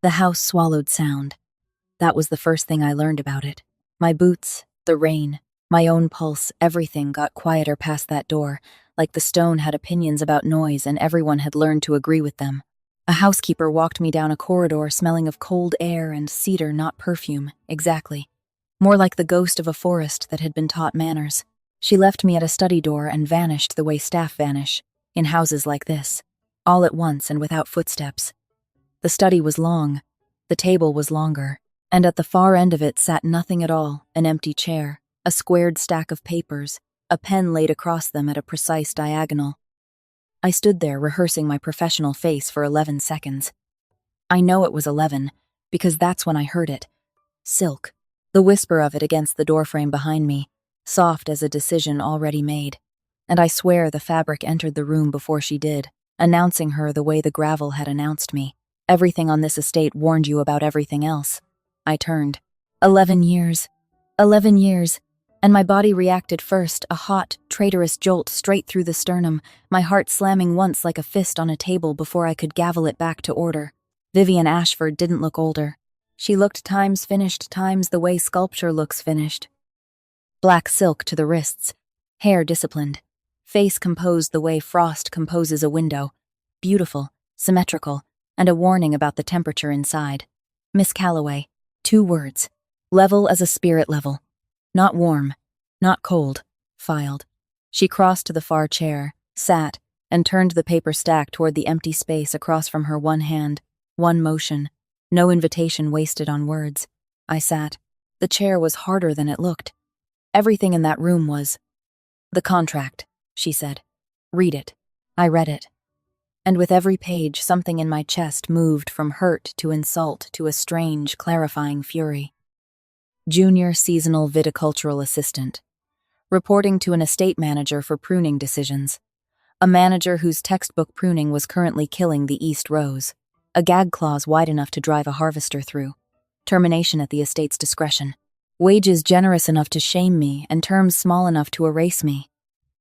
The house swallowed sound. That was the first thing I learned about it. My boots, the rain, my own pulse, everything got quieter past that door, like the stone had opinions about noise and everyone had learned to agree with them. A housekeeper walked me down a corridor smelling of cold air and cedar, not perfume, exactly. More like the ghost of a forest that had been taught manners. She left me at a study door and vanished the way staff vanish, in houses like this, all at once and without footsteps. The study was long, the table was longer, and at the far end of it sat nothing at all, an empty chair, a squared stack of papers, a pen laid across them at a precise diagonal. I stood there rehearsing my professional face for 11 seconds. I know it was 11, because that's when I heard it. Silk, the whisper of it against the doorframe behind me, soft as a decision already made. And I swear the fabric entered the room before she did, announcing her the way the gravel had announced me. Everything on this estate warned you about everything else. I turned. 11 years. 11 years. And my body reacted first, a hot, traitorous jolt straight through the sternum, my heart slamming once like a fist on a table before I could gavel it back to order. Vivienne Ashford didn't look older. She looked times finished, times the way sculpture looks finished. Black silk to the wrists, hair disciplined, face composed the way frost composes a window, beautiful, symmetrical, and a warning about the temperature inside. Miss Calloway, 2 words, level as a spirit level. Not warm, not cold, filed. She crossed to the far chair, sat, and turned the paper stack toward the empty space across from her. One hand, one motion, no invitation wasted on words. I sat. The chair was harder than it looked. Everything in that room was. The contract, she said. Read it. I read it. And with every page, something in my chest moved from hurt to insult to a strange, clarifying fury. Junior seasonal viticultural assistant. Reporting to an estate manager for pruning decisions. A manager whose textbook pruning was currently killing the East Rose. A gag clause wide enough to drive a harvester through. Termination at the estate's discretion. Wages generous enough to shame me and terms small enough to erase me.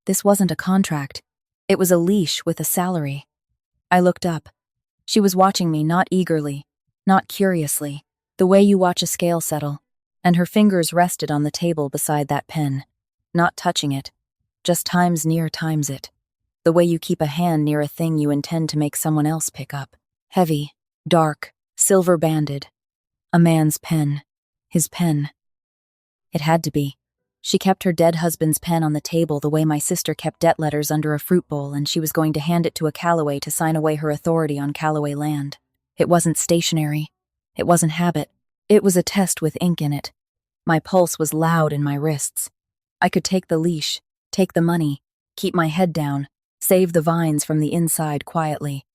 This wasn't a contract. It was a leash with a salary. I looked up. She was watching me, not eagerly, not curiously, the way you watch a scale settle, and her fingers rested on the table beside that pen, not touching it, just times near times it, the way you keep a hand near a thing you intend to make someone else pick up. Heavy, dark, silver-banded. A man's pen. His pen. It had to be. She kept her dead husband's pen on the table the way my sister kept debt letters under a fruit bowl, and she was going to hand it to a Calloway to sign away her authority on Calloway land. It wasn't stationary. It wasn't habit. It was a test with ink in it. My pulse was loud in my wrists. I could take the leash, take the money, keep my head down, save the vines from the inside quietly.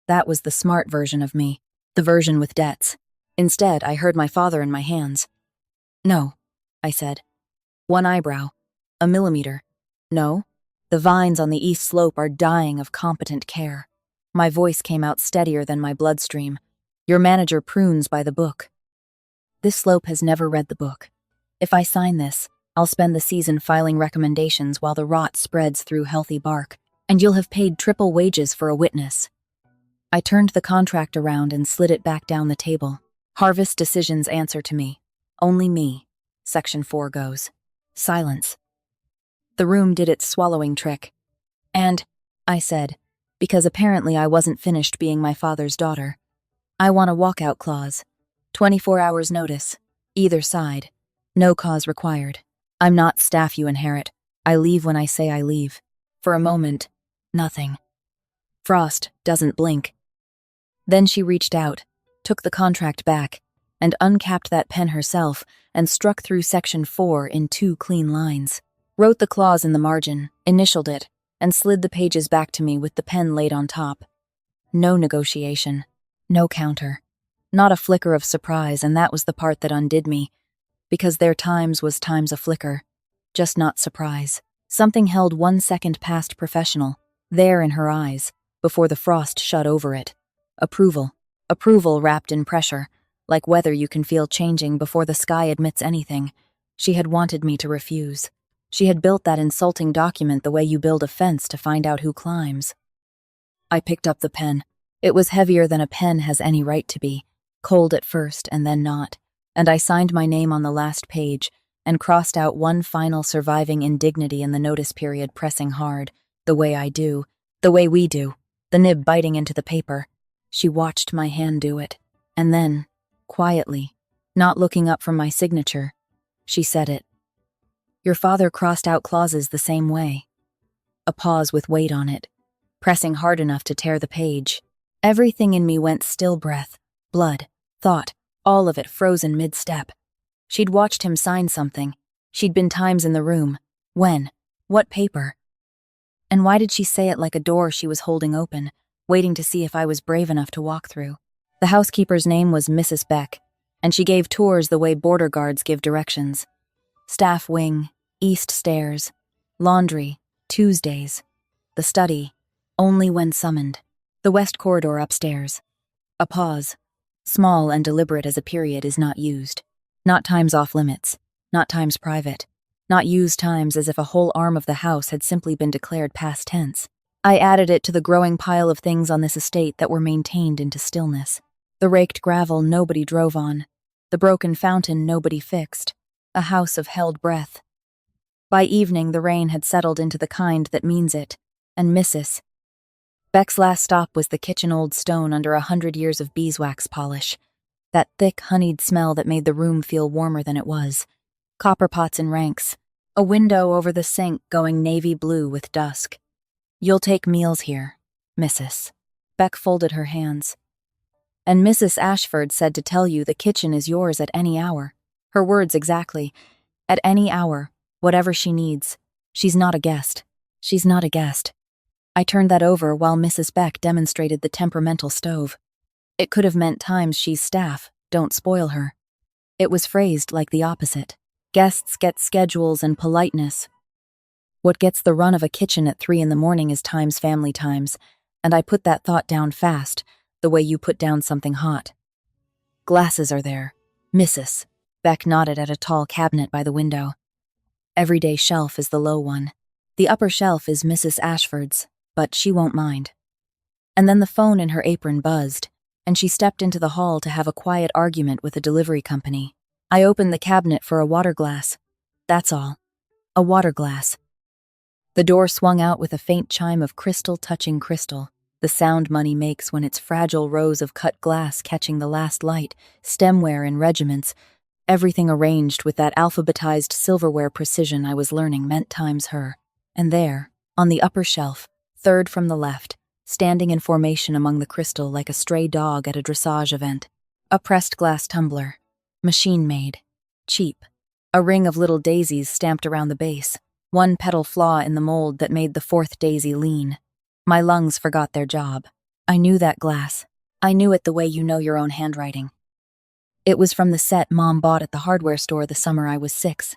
That was the smart version of me, the version with debts. Instead, I heard my father in my hands. No, I said. 1 eyebrow. 1 millimeter. No, the vines on the east slope are dying of competent care. My voice came out steadier than my bloodstream. Your manager prunes by the book. This slope has never read the book. If I sign this, I'll spend the season filing recommendations while the rot spreads through healthy bark, and you'll have paid triple wages for a witness. I turned the contract around and slid it back down the table. Harvest Decisions answer to me. Only me. Section 4 goes. Silence. The room did its swallowing trick. And, I said, because apparently I wasn't finished being my father's daughter. I want a walkout clause. 24 hours notice. Either side. No cause required. I'm not staff you inherit. I leave when I say I leave. For a moment, nothing. Frost doesn't blink. Then she reached out, took the contract back, and uncapped that pen herself and struck through Section 4 in 2 clean lines. Wrote the clause in the margin, initialed it, and slid the pages back to me with the pen laid on top. No negotiation. No counter. Not a flicker of surprise, and that was the part that undid me, because their times was times a flicker. Just not surprise. Something held 1 second past professional, there in her eyes, before the frost shut over it. Approval. Approval wrapped in pressure, like weather you can feel changing before the sky admits anything. She had wanted me to refuse. She had built that insulting document the way you build a fence to find out who climbs. I picked up the pen. It was heavier than a pen has any right to be. cold at first and then not, and I signed my name on the last page and crossed out one final surviving indignity in the notice period, pressing hard, the way we do, the nib biting into the paper. She watched my hand do it, and then, quietly, not looking up from my signature, she said it. Your father crossed out clauses the same way. A pause with weight on it, pressing hard enough to tear the page. Everything in me went still breath, blood, thought, all of it frozen mid-step. She'd watched him sign something. She'd been times in the room. When? What paper? And why did she say it like a door she was holding open, waiting to see if I was brave enough to walk through? The housekeeper's name was Mrs. Beck, and she gave tours the way border guards give directions. Staff wing, east stairs, laundry, Tuesdays. The study, only when summoned. The west corridor upstairs. A pause, small and deliberate as a period, is not used. Not times off limits, not times private, not used times as if a whole arm of the house had simply been declared past tense. I added it to the growing pile of things on this estate that were maintained into stillness. The raked gravel nobody drove on, the broken fountain nobody fixed, a house of held breath. By evening the rain had settled into the kind that means it, and Mrs. Beck's last stop was the kitchen old stone under 100 years of beeswax polish. That thick, honeyed smell that made the room feel warmer than it was. Copper pots in ranks. A window over the sink going navy blue with dusk. You'll take meals here, Mrs. Beck folded her hands. And Mrs. Ashford said to tell you the kitchen is yours at any hour. Her words exactly. At any hour, whatever she needs. She's not a guest. She's not a guest. I turned that over while Mrs. Beck demonstrated the temperamental stove. It could have meant times she's staff, don't spoil her. It was phrased like the opposite. Guests get schedules and politeness. What gets the run of a kitchen at 3 a.m. is times family times, and I put that thought down fast, the way you put down something hot. Glasses are there. Mrs. Beck nodded at a tall cabinet by the window. Everyday shelf is the low one. The upper shelf is Mrs. Ashford's, but she won't mind. And then the phone in her apron buzzed, and she stepped into the hall to have a quiet argument with a delivery company. I opened the cabinet for a water glass. That's all. A water glass. The door swung out with a faint chime of crystal touching crystal, the sound money makes when its fragile rows of cut glass catching the last light, stemware in regiments, everything arranged with that alphabetized silverware precision I was learning meant times her. And there, on the upper shelf, third from the left, standing in formation among the crystal like a stray dog at a dressage event. A pressed glass tumbler. Machine-made. Cheap. A ring of little daisies stamped around the base. One petal flaw in the mold that made the fourth daisy lean. My lungs forgot their job. I knew that glass. I knew it the way you know your own handwriting. It was from the set Mom bought at the hardware store the summer I was 6.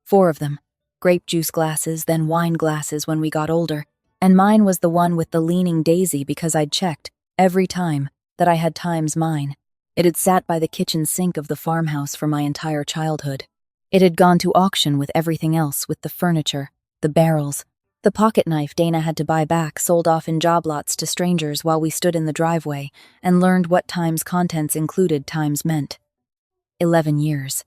4 of them. Grape juice glasses, then wine glasses when we got older. And mine was the one with the leaning daisy because I'd checked, every time, that I had times mine. It had sat by the kitchen sink of the farmhouse for my entire childhood. It had gone to auction with everything else, with the furniture, the barrels, the pocket knife Dana had to buy back sold off in job lots to strangers while we stood in the driveway and learned what times contents included times meant. 11 years.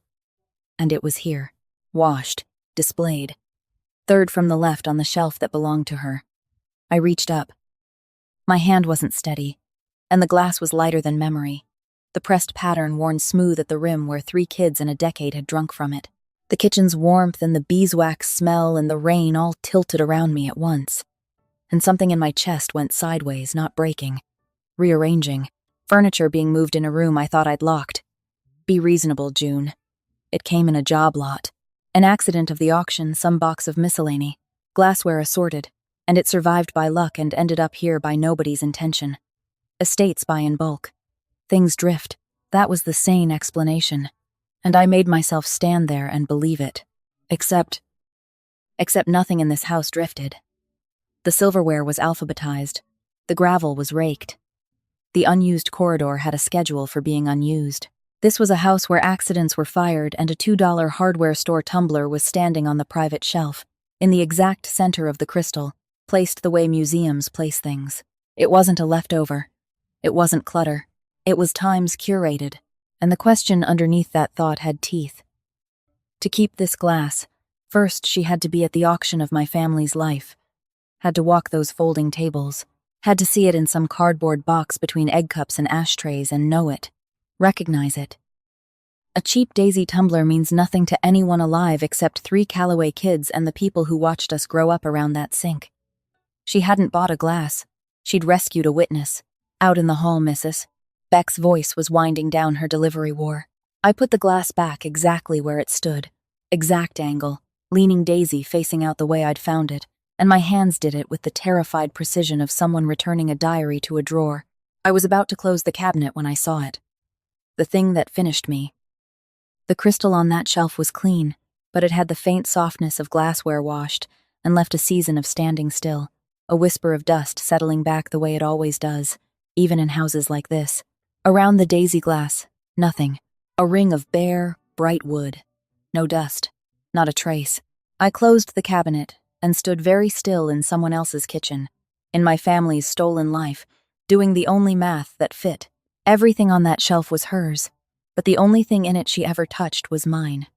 And it was here, washed, displayed. Third from the left on the shelf that belonged to her. I reached up. My hand wasn't steady, and the glass was lighter than memory. The pressed pattern worn smooth at the rim where 3 kids in a decade had drunk from it. The kitchen's warmth and the beeswax smell and the rain all tilted around me at once. And something in my chest went sideways, not breaking. Rearranging. Furniture being moved in a room I thought I'd locked. Be reasonable, June. It came in a job lot. An accident of the auction, some box of miscellany. Glassware assorted. And it survived by luck and ended up here by nobody's intention. Estates buy in bulk. Things drift. That was the sane explanation. And I made myself stand there and believe it. Except nothing in this house drifted. The silverware was alphabetized. The gravel was raked. The unused corridor had a schedule for being unused. This was a house where accidents were fired and a $2 hardware store tumbler was standing on the private shelf, in the exact center of the crystal, placed the way museums place things. It wasn't a leftover. It wasn't clutter. It was Times curated, and the question underneath that thought had teeth. To keep this glass, first she had to be at the auction of my family's life, had to walk those folding tables, had to see it in some cardboard box between egg cups and ashtrays and know it, recognize it. A cheap daisy tumbler means nothing to anyone alive except 3 Callaway kids and the people who watched us grow up around that sink. She hadn't bought a glass. She'd rescued a witness. Out in the hall, missus. Beck's voice was winding down her delivery war. I put the glass back exactly where it stood. Exact angle, leaning Daisy facing out the way I'd found it, and my hands did it with the terrified precision of someone returning a diary to a drawer. I was about to close the cabinet when I saw it. The thing that finished me. The crystal on that shelf was clean, but it had the faint softness of glassware washed and left a season of standing still, a whisper of dust settling back the way it always does, even in houses like this. Around the daisy glass, nothing. A ring of bare, bright wood. No dust. Not a trace. I closed the cabinet and stood very still in someone else's kitchen, in my family's stolen life, doing the only math that fit. Everything on that shelf was hers, but the only thing in it she ever touched was mine.